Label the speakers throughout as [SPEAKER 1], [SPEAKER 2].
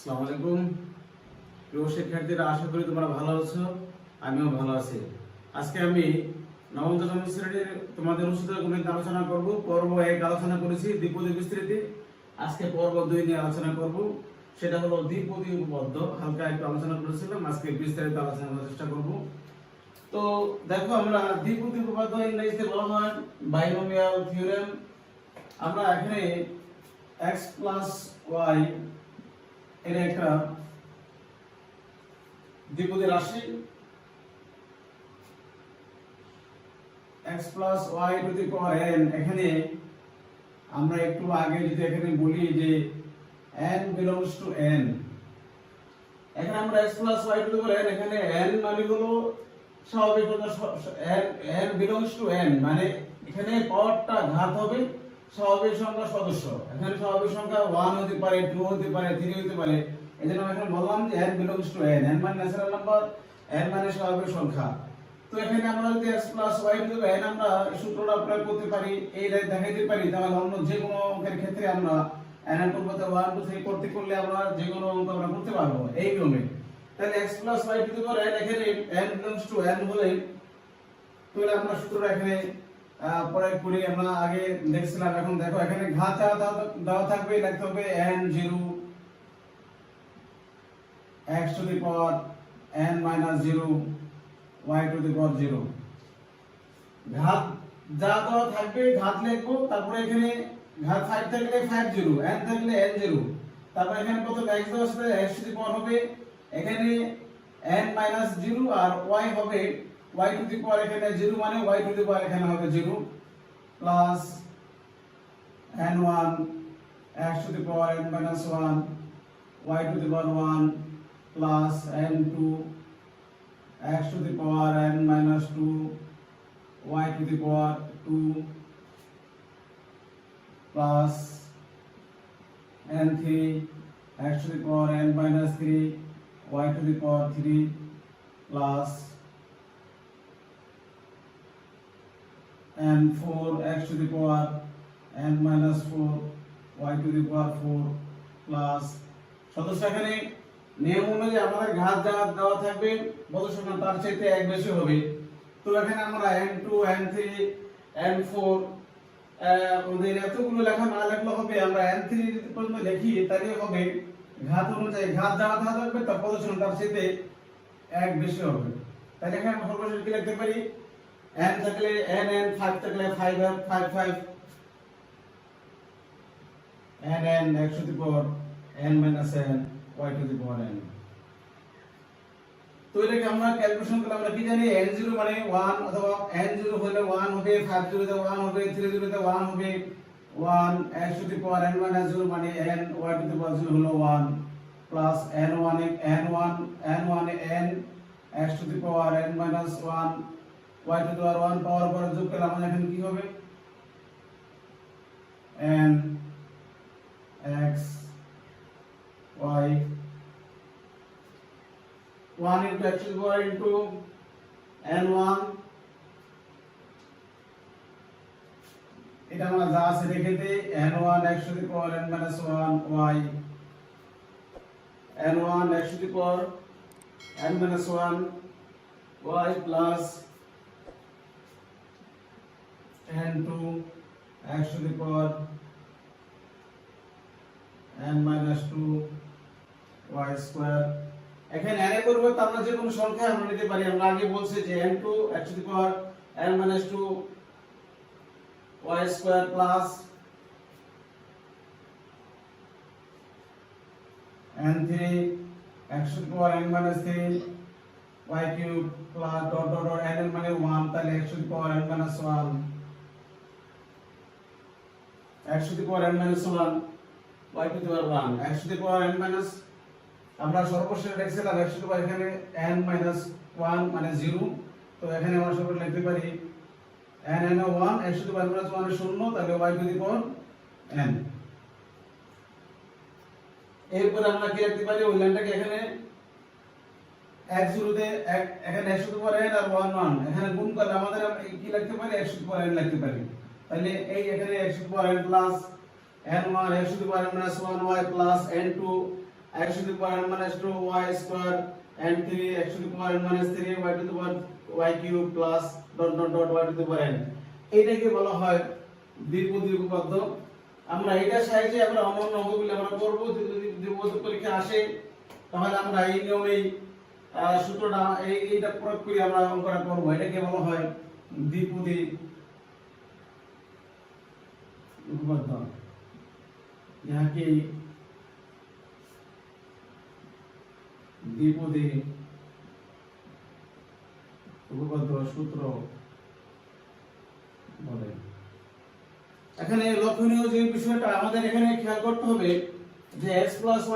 [SPEAKER 1] আসসালামু আলাইকুম প্রিয় শিক্ষার্থীরা, আশা করি তোমরা ভালো আছো। আমিও ভালো আছি। আজকে আমি নবম দশম শ্রেণীর তোমাদের অনুষ্ঠিত গণিত আলোচনা করব। পর্ব 1 আলোচনা করেছি দ্বিপদী বিস্তৃতি। আজকে পর্ব 2 নিয়ে আলোচনা করব, সেটা হলো দ্বিপদী উপপাদ্য। হালকা একটু আলোচনা করেছিলাম, আজকে বিস্তারিত আলোচনা করার চেষ্টা করব। তো দেখো, আমরা দ্বিপদী উপপাদ্য ইংরেজিতে বলা হয় বাইনোমিয়াল থিওরেম। আমরা এখানে x + y এর একটা দ্বিপদী রাশি x + y⁴n। এখানে আমরা একটু আগে যদি এখানে বলি যে n belongs to n, এখানে আমরা x + y⁴n, এখানে n মানে হলো স্বাভাবিক n belongs to n, মানে এখানে পাওয়ারটা ঘাত হবে স্বাভাবিক সংখ্যার সদস্য। এখানে স্বাভাবিক সংখ্যা 1 হতে পারে, 2 হতে পারে, 3 হতে পারে। এজন্য আমরা এখানে বললাম যে n belongs to n, n মানে ন্যাচারাল নাম্বার, n মানে স্বাভাবিক সংখ্যা। তো এখানে আমরা যদি x + y⁴n আমরা এই সূত্রটা প্রয়োগ করতে পারি, এই দেখাইতে পারি, তাহলে অন্য যে কোনো অঙ্কের ক্ষেত্রে আমরা n এর পরিবর্তে 1 2 3 করলে আমরা যে কোনো অঙ্ক আমরা করতে পারবো এই নিয়মে। তাহলে x + y⁴n এখানে n belongs to n হলে তাহলে আমরা সূত্রটা এখানে প্রয়োগ করি। আমরা আগে দেখছিলাম, এখন দেখো এখানে ঘাত দেওয়া থাকবে, লিখতে হবে n0 x⁻n-0 y⁻0। ঘাত যা দেওয়া থাকবে ঘাত লিখবো, তারপরে এখানে ঘাত 5 থাকলে 50, n থাকলে n0, তারপর এখানে কত x দেওয়া আছে x⁻n হবে এখানে n-0 আর y হবে y⁻, এখানে 0 মানে y⁻, এখানে হবে 0 plus n1 x⁻n-1 y⁻1 plus n2 x⁻n-2 y⁻2 plus n3 x⁻n-3 y⁻3 plus n4 x⁻n-4 y⁻4 plus সদস্য। এখানে নিয়ম অনুযায়ী আমাদের ঘাত যা দেওয়া থাকবে বড় সংখ্যা তার চাইতে এক বেশি হবে। তো এখানে আমরা n2 n3 n4 আমাদের এতগুলো লেখা না লেখলে হবে, আমরা n3 পর্যন্ত লিখি তাহলে হবে ঘাত অনুযায়ী ঘাত যা দেওয়া থাকবে তার বড় সংখ্যা তার চাইতে এক বেশি হবে। তাহলে এখানে আমরা সর্বশেষ কি লিখতে পারি, n থাকলে n, 5 থাকলে 5 5 n x⁻n-n y⁻n। তো এটাকে আমরা ক্যালকুলেশন করলে আমরা কি জানি, n0 মানে 1, অথবা n0 হলে 1 হবে, 50 তে 1 হবে, 30 তে 1 হবে, 1 x⁻n-0 মানে n y⁻0 হলো 1 plus n1 n x⁻n-1 y⁻1 পাওয়ার পরে যোগ করলে আমাদের এখানে কি হবে, n x y 1 into x⁻n into n1, এটা আমরা যা আছে রেখে দেই, n1 x⁻n-1 y n1 x⁻n-1 y plus n2 x⁻n-2 y square। এখানে n এর পরিবর্তে আমরা যে কোনো সংখ্যা আমরা নিতে পারি। আমরা আগে বলছি যে n2 x⁻n-2 y square plus n3 x⁻n-3 y cube plus dot dot dot n এর মানে 1, তাহলে x⁻n-1 y⁻1 x⁻n- আমরা সর্বশেষ লিখছিলাম x⁻, এখানে n-1 মানে 0, তো এখানে আমরা সর্বশেষ লিখতে পারি n-1 x⁻n-1 মানে 0, তাহলে y⁻n। এরপর আমরা কি লিখতে পারি, ওই লাইনটাকে এখানে x0 তে এখানে x⁻n আর 1 1 এখানে গুণ করলে আমাদের কি লিখতে পারি, x⁻n লিখতে পারি। তাহলে এই এখানে x⁻n plus n1 x⁻n-1 y plus n2 x to the power n minus 2 y square and 3 x to the power n minus 3 y to the power y cube plus dot dot dot y to the power n এটাকে বলা হয় দ্বিপদী উপপাদ্য। আমরা এটা সাহায্যে আমরা অন্যান্য অঙ্কগুলো আমরা করব। যদি দ্বিপদী পরীক্ষা আসে তাহলে আমরা এই নিয়মেই সূত্রটা এইটা প্রয়োগ করে আমরা অঙ্কটা করব। এটাকে বলা হয় দ্বিপদী উপপাদ্য। ইয়াকে দ্বিপদী উপপাদ্য সূত্র বলে। এখানে লক্ষণীয় যে বিষয়টা আমাদের এখানে খেয়াল করতে হবে যে x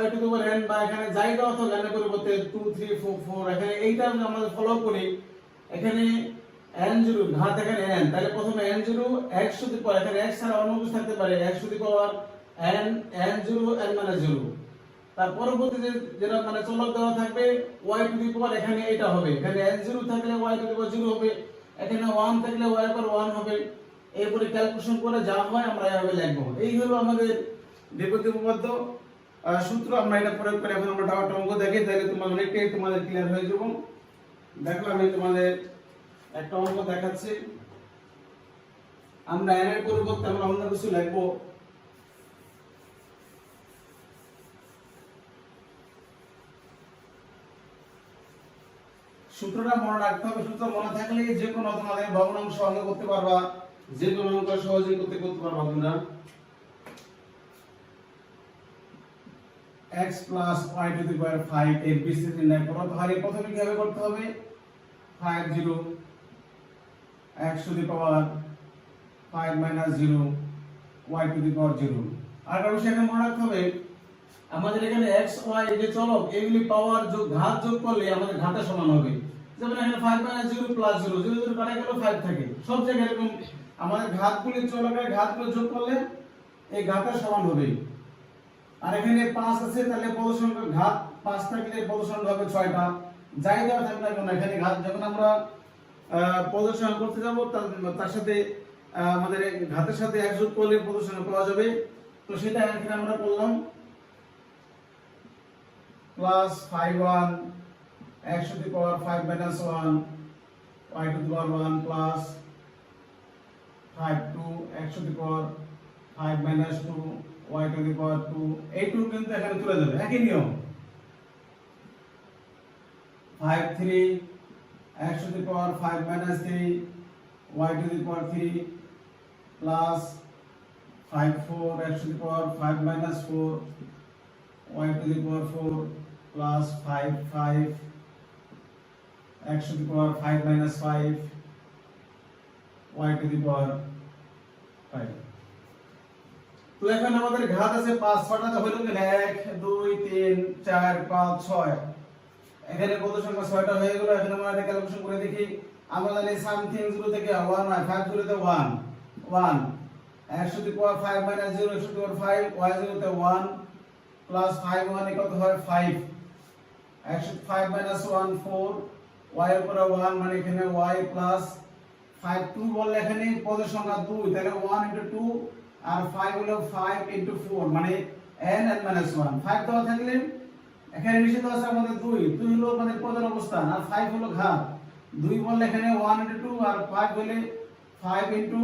[SPEAKER 1] y to the power n বা এখানে যাই দেওয়া থাকে n এর পরিবর্তে 2 3 4 4 এখানে এইটা আমরা ফলো করি। এখানে n জিরো ঘাত এখানে n, তাহলে প্রথমে n zero x to the power এখানে x ছাড়া অন্য কিছু থাকতে পারে x to the power n zero n minus 0। তার পরবর্তী যেটা মানে চলক দেওয়া থাকবে y টু দি পাওয়ার এখানে এটা হবে। এখানে n জিরো থাকলে y টু দি পাওয়ার 0 হবে, এখানে 1 থাকলে y এর পাওয়ার 1 হবে। এরপরে ক্যালকুলেশন করে যা হয় আমরা এভাবে লিখব। এই হলো আমাদের দ্বিপদী উপপাদ্য সূত্র। আমরা এটা প্রয়োগ করে এখন আমরা ডাউট অঙ্ক দেখি, তাহলে তোমাদের অনেকটাই তোমাদের ক্লিয়ার হয়ে যাবে। দেখো আমি তোমাদের একটা অঙ্ক দেখাচ্ছি। আমরা n এর পরিবর্তে আমরা অন্য কিছু লিখব। সূত্রটা মনে রাখতে হবে। সূত্র মনে থাকলে যে কোনো তোমাদের ভগ্নাংশ অঙ্ক করতে পারবা, যে কোনো অঙ্ক সহজেই করতে পারবা তোমরা। x plus y to the power 5 এর বিস্তৃতি নির্ণয় করো। তাহলে প্রথমে কিভাবে করতে হবে? 5 0 x to the power 5 minus 0 y to the power 0। আর একটা বিষয় এখানে মনে রাখতে হবে আমাদের এখানে x y এই যে চলক এগুলি পাওয়ার যোগ ঘাত যোগ করলে আমাদের ঘাতের সমান হবে। যেমন এখানে 5 minus 0 plus 0 0 0 কাটা গেল 5 থাকে। সব জায়গায় এরকম আমাদের ঘাতগুলি চলকের ঘাতগুলো যোগ করলে এই ঘাতের সমান হবে। আর এখানে 5 আছে, তাহলে পদ সংখ্যা ঘাত 5 থাকলে পদ সংখ্যা হবে 6টা। যাই দেওয়া থাকবে না কেন এখানে ঘাত যখন আমরা পদ সংখ্যা করতে যাব তার সাথে আমাদের ঘাতের সাথে এক যোগ করলে পদ সংখ্যা পাওয়া যাবে। তো সেটা এখানে আমরা করলাম plus 5 1 x to the power 5 minus 1 y to the power 1 plus 5 2 x to the power 5 minus 2 y to the power 2। এই 2 কিন্তু এখানে তুলে যাবে, একই নিয়ম। 5 3 x to the power 5 minus 3 y to the power 3 plus 5 4 x to the power 5 minus 4 y to the power 4 plus 5 5 x to the power 5 minus 5 y to the power 5। তো এখন আমাদের ঘাত আছে 5 6টা, হলো কি 1 2 3 4 5 6। এখানে কত সংখ্যা 6টা হয়ে গেল। এখন আমরা এটা ক্যালকুলেশন করে দেখি। আমরা জানি সামথিং 0 থেকে 1 হয়, 5 0 তে 1 1 x to the power 5 minus 0 x to the power 5 y 0 তে 1 plus 5 1 কত হয় 5 x to the 5 minus 1 4 y এর উপরে 1 মানে এখানে y plus 5 2 বললে এখানে পদের সংখ্যা 2, তাহলে 1 into 2 আর 5 হলো 5 into 4 মানে n n minus 1। 5 দেওয়া থাকলে এখানে নিচে দেওয়া আছে আমাদের 2 হলো আমাদের পদের অবস্থান আর 5 হলো ঘাত। 2 বললে এখানে 1 into 2 আর 5 হলে 5 into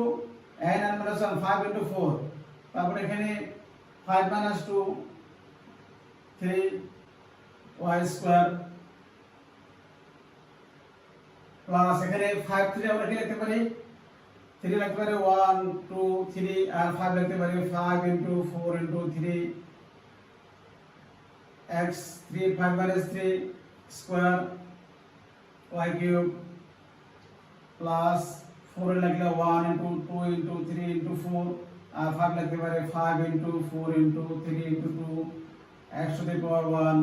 [SPEAKER 1] n n minus 1 5 into 4। তারপর এখানে 5 minus 2 3 y square প্লাস এখানে 5 3 আমরা কি লিখতে পারি 3 লিখতে পারি 1 2 3 আর 5 লিখতে পারি 5 into 4 into 3 x 3 5 minus 3 square y cube plus 4 লিখলে 1 into 2 into 3 into 4 আর 5 লিখতে পারি 5 into 4 into 3 into 2 x to the power 1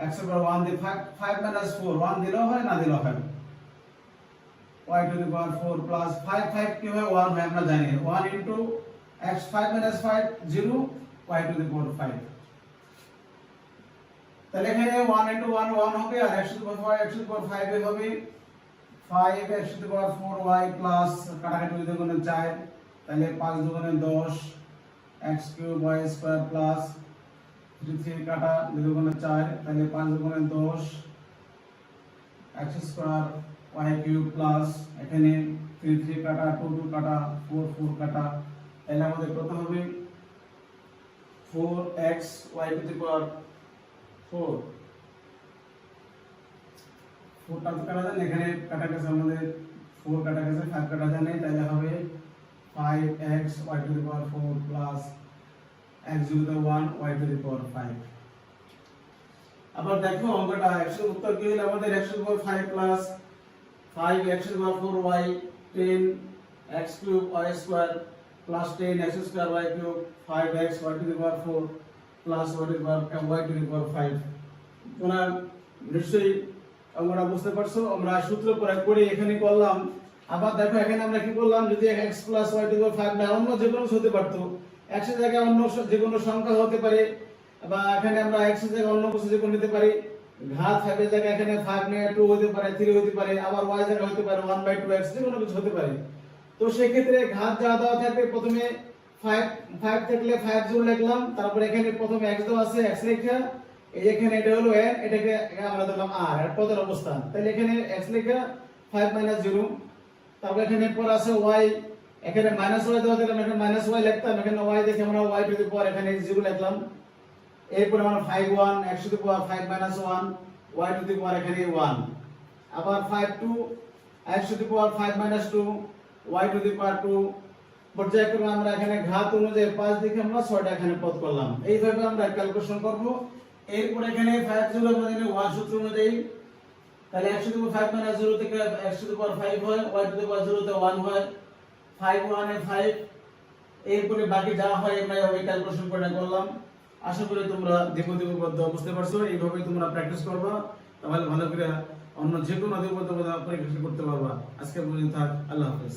[SPEAKER 1] x to the power 1 দিয়ে 5 minus 4 1 দিলেও হয় না দিলেও হয় y to the power 4 plus 5 5 কি হয় 1 হয় আমরা জানি 1 into x 5 minus 5 0 y to the power 5। তাহলে এখানে 1 into 1 1 হবে আর x to the power 5 x to the power 5 এ হবে 5 x to the power 4y plus কাটাকাটি দুই গুণে 4 তাহলে 5 দুগুণে 10 x cube y square plus 3 কাটা 2 গুণে 4 তাহলে 5 গুণে 10 x square y cube plus এখানে 3 কাটা 2 কাটা 4 কাটা তাহলে আমাদের কত হবে 4x y to the power 4 4টা তো কাটা যায় এখানে কাটা গেছে আমাদের 4 কাটা গেছে 5 কাটা যায় নাই তাহলে হবে 5x y to the power 4 plus x to the 1 y to the power 5 আবার দেখো অঙ্কটা x এর উত্তর কি হলো আমাদের x to the power 5 plus 5x to the power 4y 10x cube y square plus 10x square y cube 5x y to the power 4 plus y to the power y to the power 5 তোমরা নিশ্চয়ই আমরা বুঝতে পারছো আমরা সূত্র প্রয়োগ করে এখানে করলাম আবার দেখো এখানে আমরা কি করলাম যদি x y to the power 5 না অন্য যে কোনো হতে পারতো x এর জায়গায় অন্য যে কোনো সংখ্যা হতে পারে বা এখানে আমরা x এর জায়গায় অন্য কিছু যে কোনো নিতে পারি ঘাত 5 এর জায়গায় এখানে 5 নিয়ে 2 হতে পারে 3 হতে পারে আবার y এর জায়গায় হতে পারে 1/2x যে কোনো কিছু হতে পারে তো সেই ক্ষেত্রে ঘাত যা দেওয়া থাকবে প্রথমে 5 থাকলে 5 জোড় লিখলাম তারপর এখানে প্রথমে x দেওয়া আছে x লেখা এই এখানে এটা হলো n এটাকে আমরা দিলাম r এর পদের অবস্থান তাহলে এখানে x লেখা 5 - 0 তারপর এখানে পর আছে y এখানে -y দেওয়া দিলাম এখানে -y লিখতাম এখানে y দেখে আমরা y টু দি পাওয়ার এখানে 0 লিখলাম এরপর আমরা 51 x to the power 5 - 1 y to the power এখানে 1 আবার 52 x to the power 5 - 2 y to the power 2 পর্যায়ক্রমে আমরা এখানে ঘাত অনুযায়ী 5 দেখে আমরা 6টা এখানে পদ করলাম এইভাবে আমরা ক্যালকুলেশন করব এরপর এখানে 5 0 মানে 1 সূত্র অনুযায়ী তাহলে x টু দি পাওয়ার 5 - 0 থেকে x টু দি পাওয়ার 5 হয় y টু দি পাওয়ার 0 তে 1 হয় 5 1 এ 5 এরপরে বাকি যা হয় আমরা এইভাবে ক্যালকুলেশন করে করলাম আশা করি তোমরা দ্বিপদী উপপাদ্য বুঝতে পারছো এইভাবে তোমরা প্র্যাকটিস করবা তাহলে ভালো করে অন্য যে কোনো দ্বিপদী উপপাদ্য পরীক্ষা করতে পারবা আজকে পর্যন্ত থাক আল্লাহ হাফেজ।